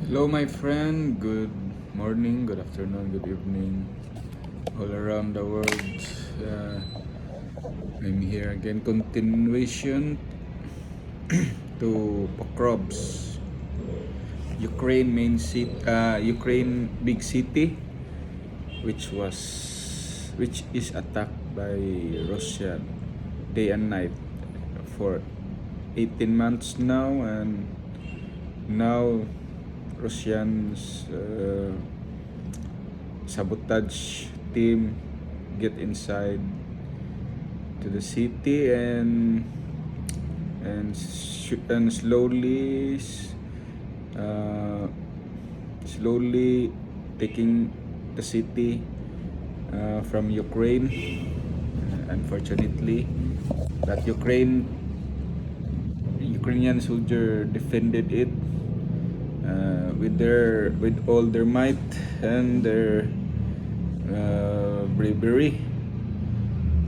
Hello, my friend. Good morning, good afternoon, good evening, all around the world. Uh, I'm here again. Continuation to Pokrovsk, Ukraine main city, Ukraine big city, which is attacked by Russia day and night for 18 months now, and now Russians. Sabotage team get inside to the city and uh, slowly taking the city from Ukraine. Unfortunately, that Ukrainian soldier defended it with all their might and their bravery.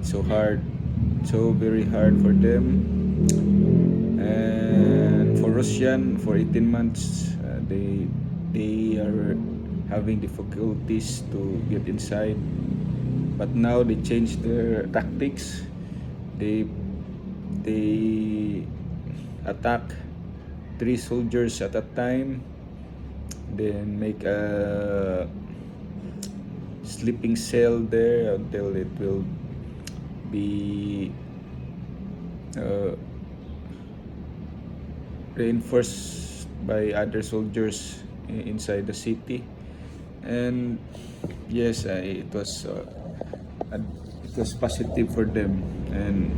So hard, so very hard for them. And for Russian, for 18 months, they are having difficulties to get inside. But now they changed their tactics. They attack three soldiers at a time, then make a sleeping cell there until it will be uh, reinforced by other soldiers inside the city. And yes, it was positive for them. And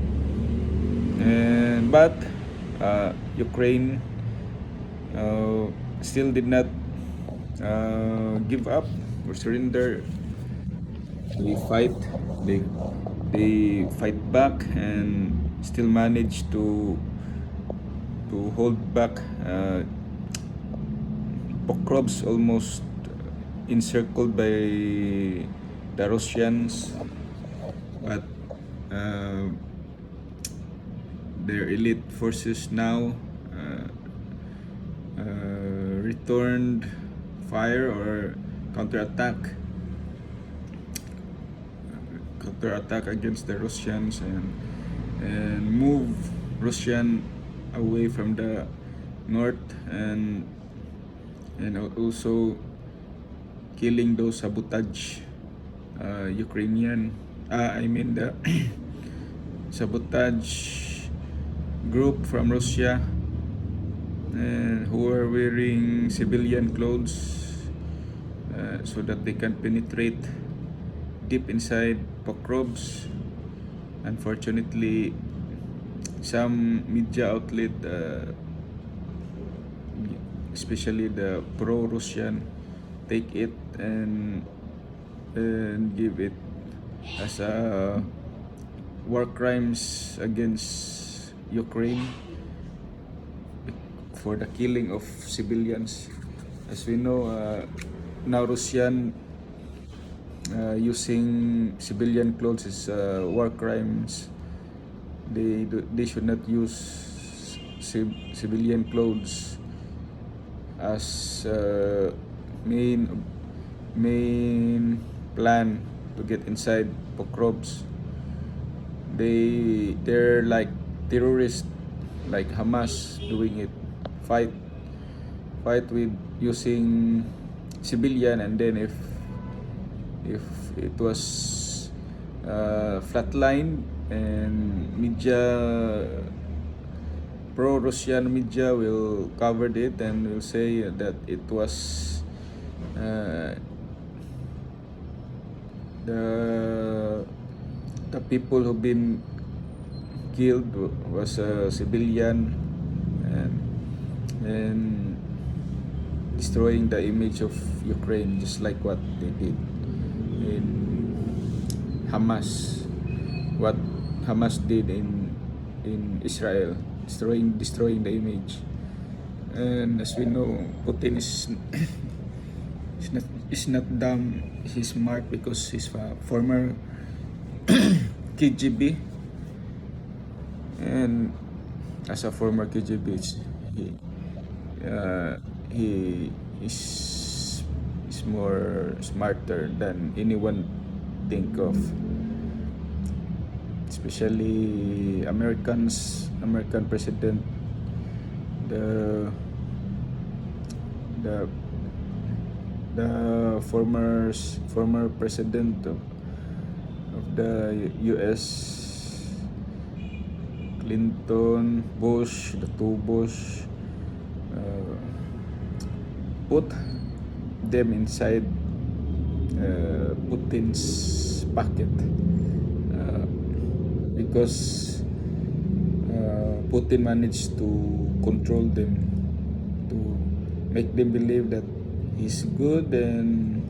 but Ukraine still did not give up or surrender. They fight, they they fight back and still manage to hold back. Pokrovsk almost encircled by the Russians, but uh, their elite forces now returned fire or counterattack counterattack against the Russians and move Russian away from the north, and also killing those sabotage Ukrainian I mean the sabotage group from Russia, and who are wearing civilian clothes so that they can penetrate deep inside Pokrovsk. Unfortunately, some media outlet, especially the pro-Russian, take it and give it as a war crimes against Ukraine for the killing of civilians. As we know, now Russian using civilian clothes is war crimes. They should not use civilian clothes as main plan to get inside Pokrovsk. They're like terrorists, like Hamas doing it. Fight with using civilian, and then if it was flatline, and pro-Russian media will cover it and will say that it was the people who've been killed was a civilian, and destroying the image of Ukraine, just like what they did in Hamas, what Hamas did in Israel, destroying the image. And as we know, Putin is not dumb. He's smart because he's a former KGB, and as a former KGB, he is is more smarter than anyone think of, especially American president, the the former president of the US, Clinton, Bush, the two Bush, uh, put them inside Putin's pocket, uh, because Putin managed to control them, to make them believe that he's good and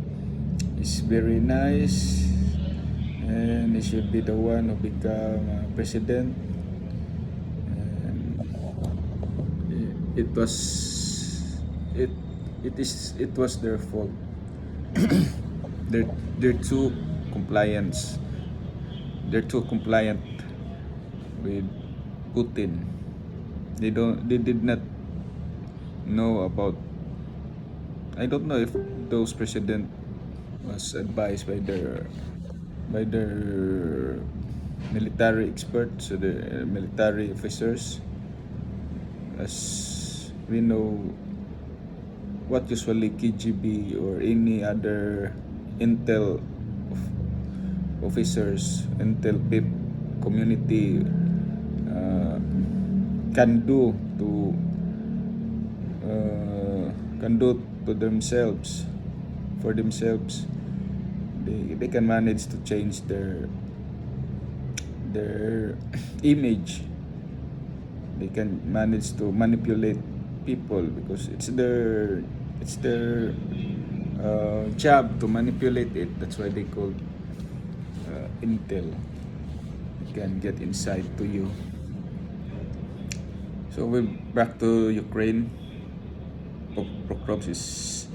he's very nice and he should be the one who become president. And it was it it was their fault. they're they're too compliant. They're too compliant with Putin. They did not know about. I don't know if those president was advised by their military experts or the military officers. As we know, what usually KGB or any other intel officers, intel PIP community can do to themselves, for themselves. They can manage to change their image. They can manage to manipulate people because it's their job to manipulate it. That's why they call intel. It can get inside to you. So we're back to Ukraine. Pokrovsk is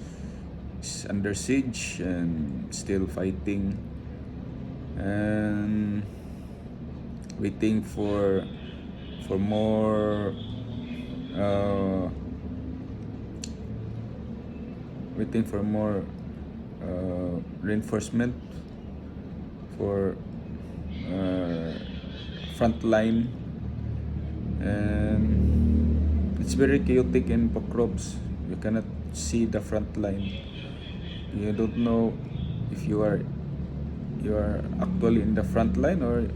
under siege and still fighting and waiting for more reinforcement for front line. And it's very chaotic in Pokrovsk. You cannot see the front line. You don't know if you are actually in the front line or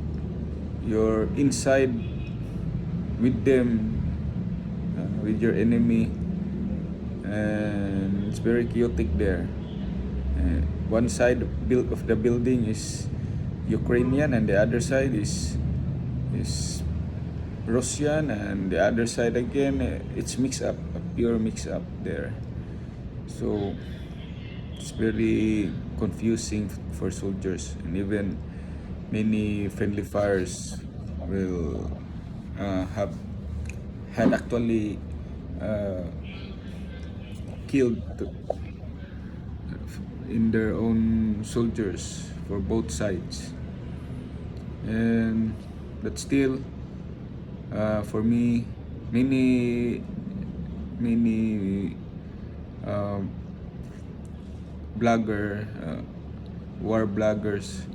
you're inside with them, with your enemy. And it's very chaotic there. One side of the building is Ukrainian and the other side is Russian, and the other side again, it's mixed up, a pure mix up there. So it's very confusing for soldiers, and even many friendly fires will have had actually killed in their own soldiers for both sides. And but still, for me, many war bloggers,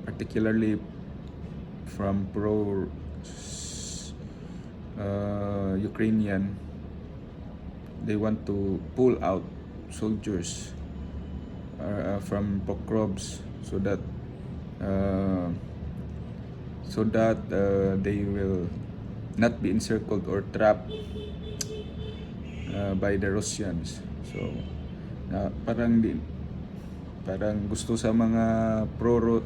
particularly from pro Ukrainian, they want to pull out soldiers from Pokrovsk so that they will not be encircled or trapped by the Russians. So parang gusto sa mga pro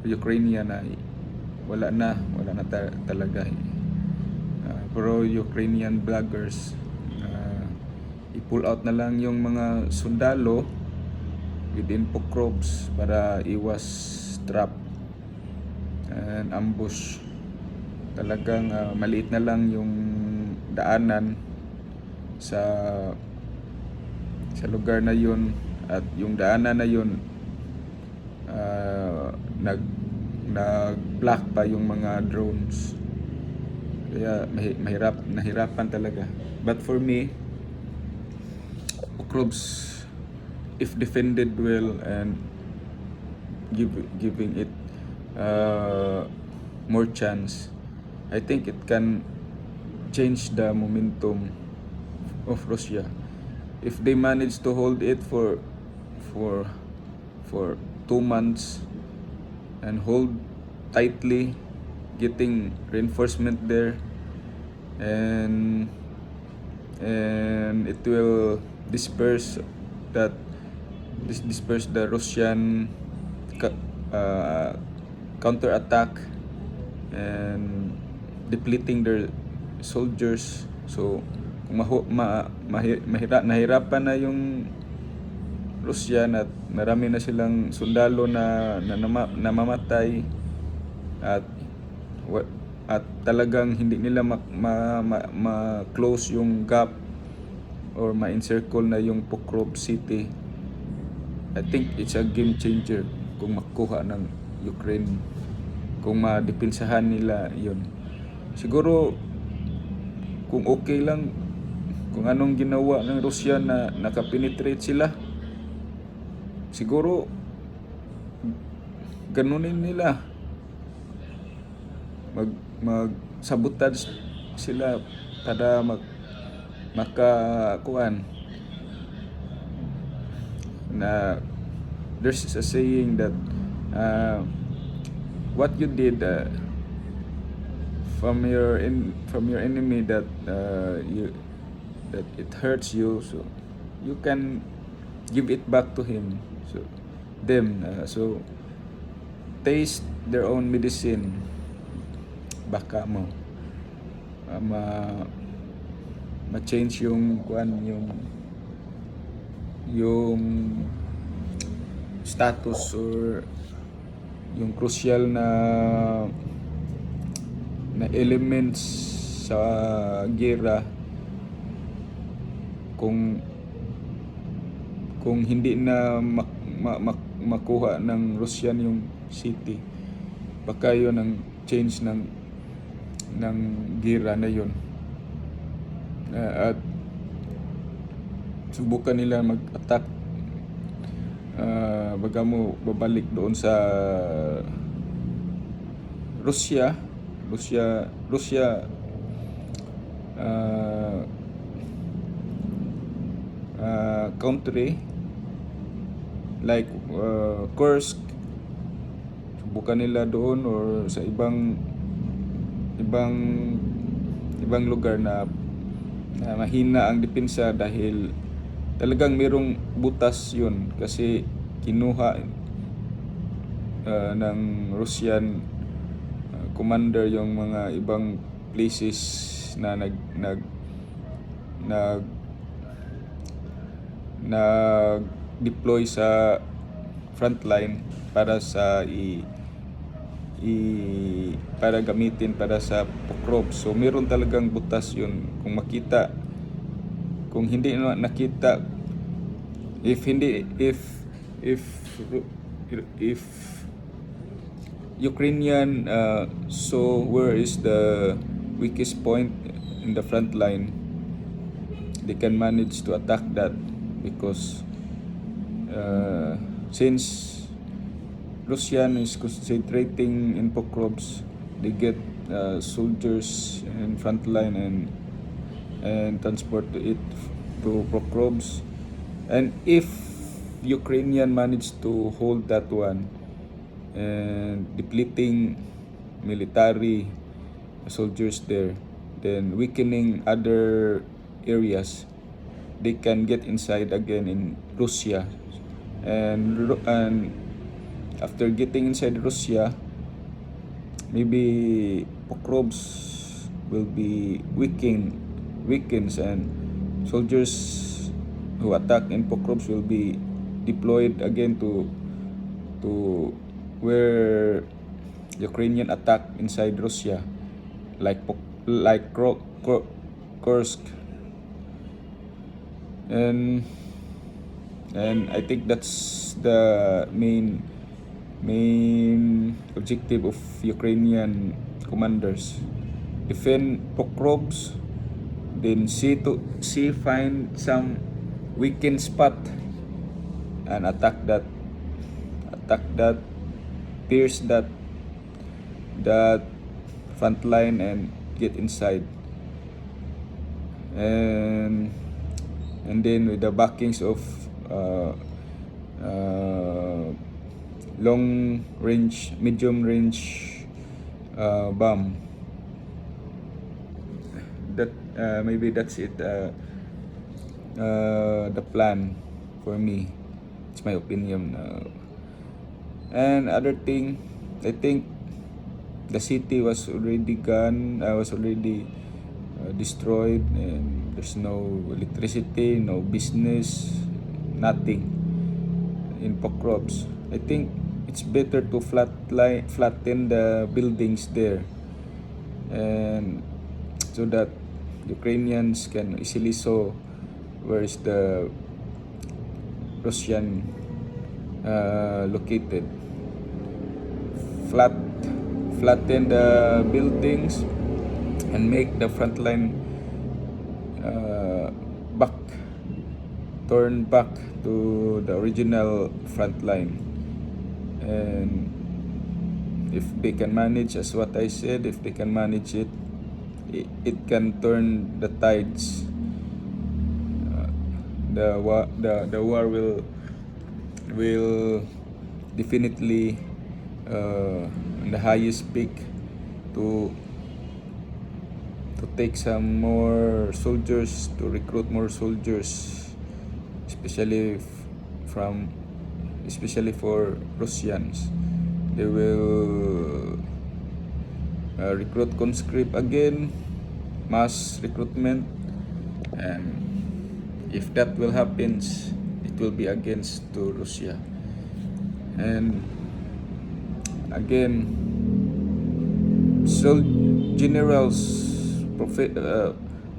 Ukrainian na wala na talaga. Pro Ukrainian bloggers, i-pull out na lang yung mga sundalo within Pokrovsk para iwas trap and ambush. Talagang maliit na lang yung daanan sa lugar na yun, at yung daanan na yun nag-block pa yung mga drones. Kaya nahirapan talaga. But for me, Pokrovsk, if defended well and giving it uh, more chance, I think it can change the momentum of Russia. If they manage to hold it for for 2 months and hold tightly, getting reinforcement there, and it will disperse that disperse the Russian uh, counter attack and depleting their soldiers. So kung nahirapan na yung Russian at marami na silang sundalo na namamatay, at at talagang hindi nila ma-close yung gap or ma-encircle na yung Pokrovsk city, I think it's a game changer kung makuha ng Ukraine, kung madepensahan nila yon. Siguro kung okay lang kung anong ginawa ng Russia na nakapenetrate sila, siguro ganunin nila, mag-sabotage sila para makakuan na. There's a saying that what you did from your enemy, that that it hurts you, so you can give it back to him. So so taste their own medicine, baka ma-change yung status or yung crucial na elements sa gera, kung hindi na makuha ng Russian yung city, baka yun ang change ng gera na yun. At subukan nila mag-attack, baga mo babalik doon sa Russia country like Kursk, subukan nila doon or sa ibang lugar na mahina ang depensa, dahil talagang merong butas yun, kasi kinuha ng Russian commander yung mga ibang places na deploy sa frontline para para gamitin para sa Pokrovsk. So meron talagang butas yun. Kung hindi nakita, if Ukrainian saw where is the weakest point in the front line, they can manage to attack that, because since Russian is concentrating in Pokrovsk, they get soldiers in front line and transport it to Pokrovsk. And if Ukrainian managed to hold that one and depleting military soldiers there, then weakening other areas, they can get inside again in Russia, and after getting inside Russia, maybe Pokrovsk will be weakens, and soldiers who attack in Pokrovsk will be deployed again to where Ukrainian attack inside Russia, like Kursk, and I think that's the main objective of Ukrainian commanders, defend Pokrovsk, then find some weakened spot and attack that, pierce that front line and get inside. And then with the backings of uh, uh, long range, medium range bomb. That maybe that's it. The plan for me. It's my opinion. And other thing, I think the city was already gone. Was already destroyed, and there's no electricity, no business, nothing in Pokrovsk. I think it's better to flatten the buildings there, and so that Ukrainians can easily saw where is the Russian located. Flatten the buildings and make the front line back, turn back to the original front line. And if they can manage, as what I said, if they can manage it, it can turn the tides. The war will definitely on the highest peak to take some more soldiers, to recruit more soldiers, especially especially for Russians. They will recruit conscript again, mass recruitment, and if that will happen, it will be against to Russia. And again, generals,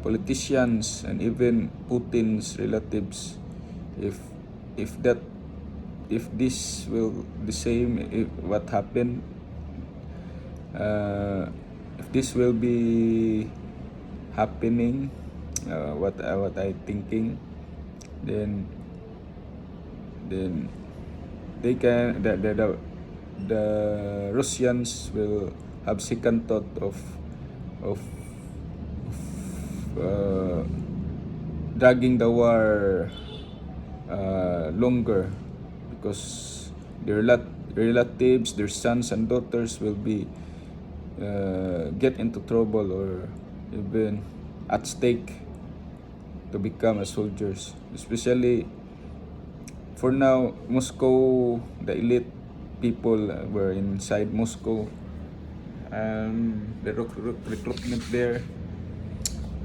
politicians, and even Putin's relatives, if this will the same, if what happened, if this will be happening, what I thinking, then they can the Russians will have second thought of dragging the war longer, because their relatives, their sons and daughters will be get into trouble or even at stake to become a soldiers. Especially for now, Moscow, the elite people were inside Moscow, and the recruitment there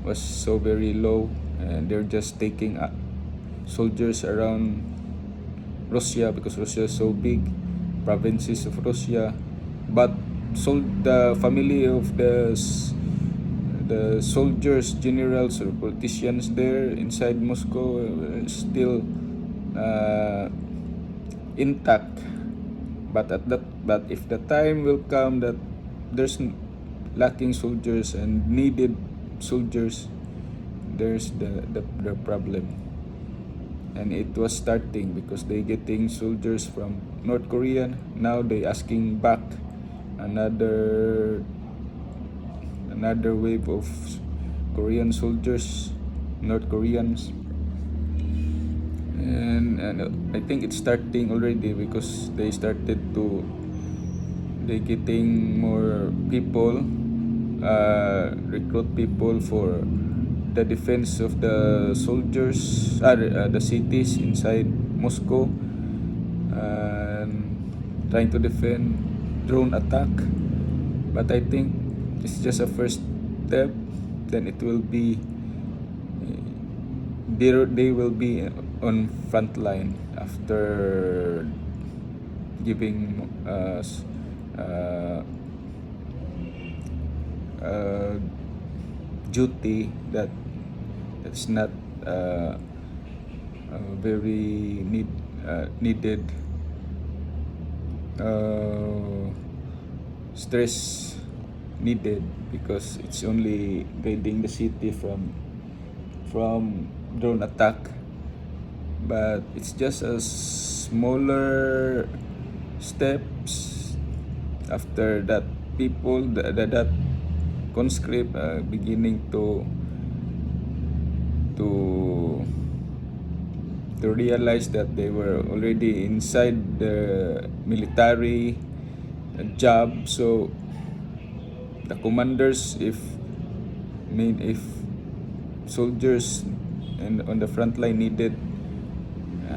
was so very low, and they're just taking soldiers around Russia, because Russia is so big, provinces of Russia. But the family of the soldiers, generals, or politicians there inside Moscow are still intact. But if the time will come that there's lacking soldiers and needed soldiers, there's the problem. And it was starting because they getting soldiers from North Korea. Now they asking back another wave of Korean soldiers, North Koreans. And I think it's starting already, because they getting more people, recruit people for the defense of the soldiers, the cities inside Moscow, and trying to defend drone attack. But I think it's just a first step. Then it will be they will be on front line after giving us duty that's not very needed, stress needed, because it's only guiding the city from drone attack. But it's just a smaller steps. After that, people that conscript beginning to to realize that they were already inside the military job. So the commanders, if soldiers and on the front line needed,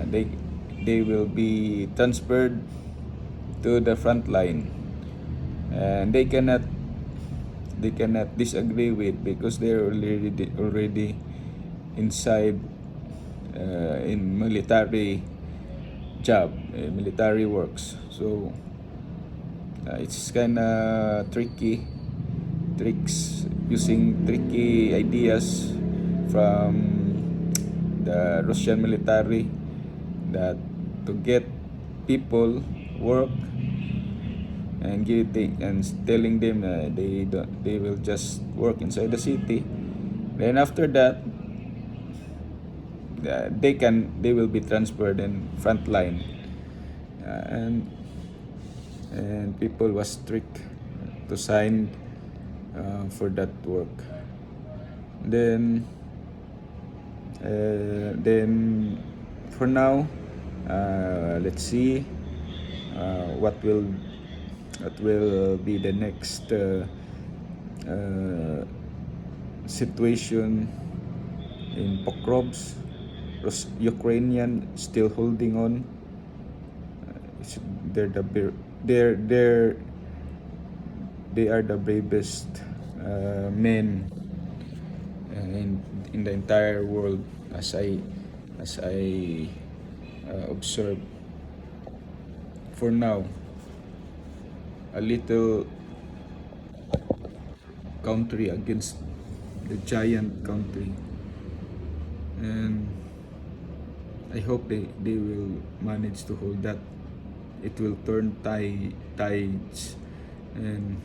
they will be transferred to the front line, and they cannot disagree with, because they're already inside in military job, military works. So it's kind of tricks, using tricky ideas from the Russian military, that to get people work, and telling them they will just work inside the city. Then after that, they will be transferred in front line, and people was strict to sign for that work. Then for now, let's see what will be the next situation in Pokrovsk. Ukrainian still holding on. They're the they are the bravest men in the entire world, as I observe. For now, a little country against the giant country, and I hope they will manage to hold that. It will turn tides, and